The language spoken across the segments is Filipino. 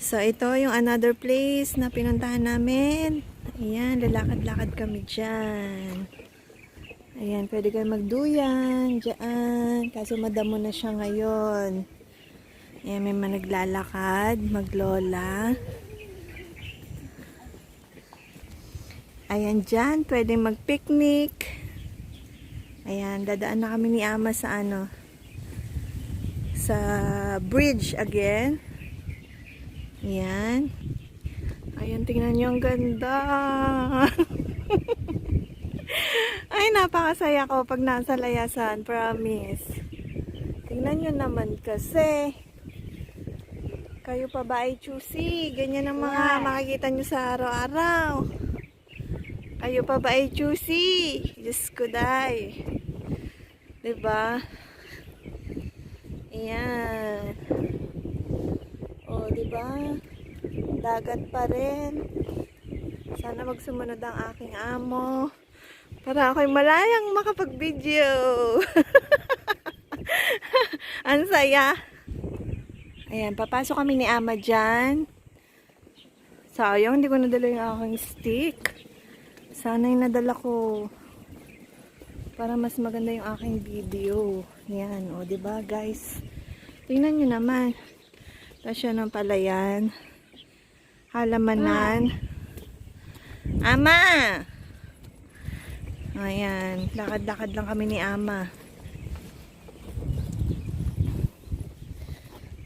So, ito yung another place na pinuntahan namin. Ayan, lalakad-lakad kami dyan. Ayan, pwede kayo magduyan dyan. Kaso madamo na siya ngayon. Ayan, may mga naglalakad, maglola. Ayan dyan, pwede mag-picnic. Ayan, dadaan na kami ni Ama sa sa bridge again. Ayan. Ayan, tingnan nyo, ang ganda. Ay, napakasaya ko pag nasa layasan, promise. Tingnan nyo naman kasi. Kayo pa ba ay choosy? Ganyan ang mga makikita nyo sa araw-araw. Kayo pa ba ay choosy? Diyos ko, day. Diba? Ayan. O, diba? Dagat pa rin. Sana magsumunod ang aking amo. Para ako'y malayang makapag-video. Ang saya. Ayan, papasok kami ni Ama dyan. Sayang, hindi ko nadala yung aking stick. Sana yung nadala ko. Para mas maganda yung aking video. Ayan, o diba guys? Tingnan nyo naman. Tapos yun ang palayan. Halamanan. Ama! Ayan, lakad-lakad lang kami ni Ama.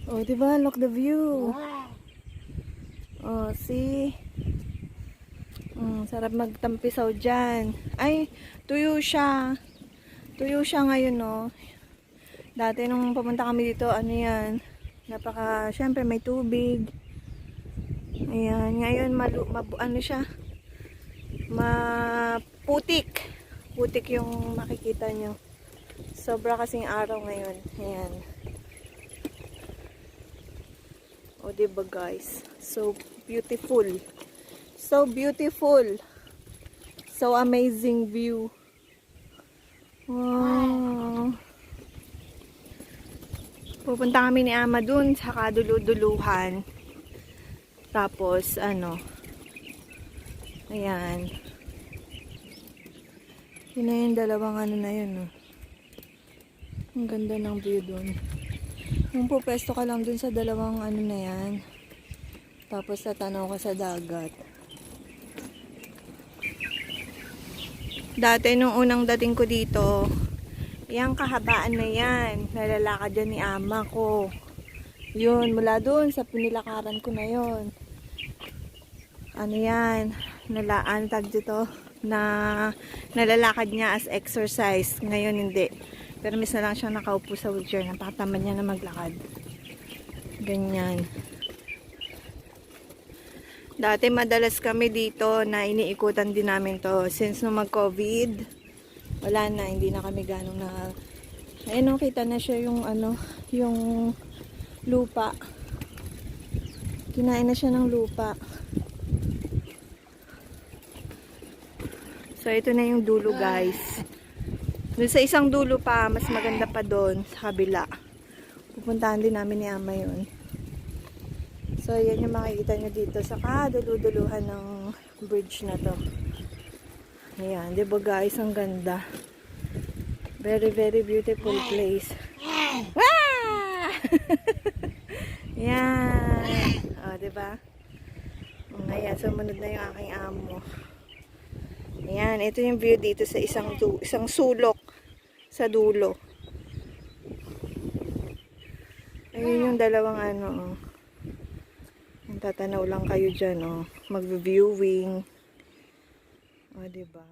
Oh, diba? Look the view. Oh, see? Sarap magtampisaw dyan. Ay, tuyo siya. Tuyo siya ngayon, no? Dati nung pumunta kami dito, ano yan? Syempre may tubig. Ayan, ngayon, ano siya? Maputik. Putik yung makikita nyo. Sobra kasing araw ngayon. Ayan. O, diba guys? So beautiful. So beautiful. So amazing view. Wow. Pupunta kami ni Ama dun sa kaduluduluhan. Tapos, ayan. Yun na yung dalawang na yun. Oh. Ang ganda ng view dun. Yung pupwesto ka lang dun sa dalawang na yan. Tapos tatanaw ka sa dagat. Dati nung unang dating ko dito, yung kahabaan na yan, nalalakad yan ni Ama ko. Yun, mula dun sa pinilakaran ko na yun. Ano yan, tag dito, na nalalakad niya as exercise. Ngayon hindi. Pero miss na lang siya nakaupo sa wheelchair. Napakatamad niya na maglakad. Ganyan. Dati madalas kami dito na iniikutan din namin to. Since nung mag-COVID, wala na, hindi na kami ganong na. Ayun, kita na siya yung yung lupa. Kinain na siya ng lupa. So ito na yung dulo, guys. Doon sa isang dulo pa, mas maganda pa doon sa kabila. Pupuntahan din namin ni Ama yun. So yan yung makikita nyo dito sa kaduluduluhan ng bridge na to. Ayan, diba guys, ang ganda. Very, very beautiful place. Wah! Yan. O, diba? Ayan, sumunod na yung aking amo. Ayan, ito yung view dito sa isang sulok sa dulo. Ayun yung dalawang Tatanaw lang kayo dyan, mag-viewing. O, diba?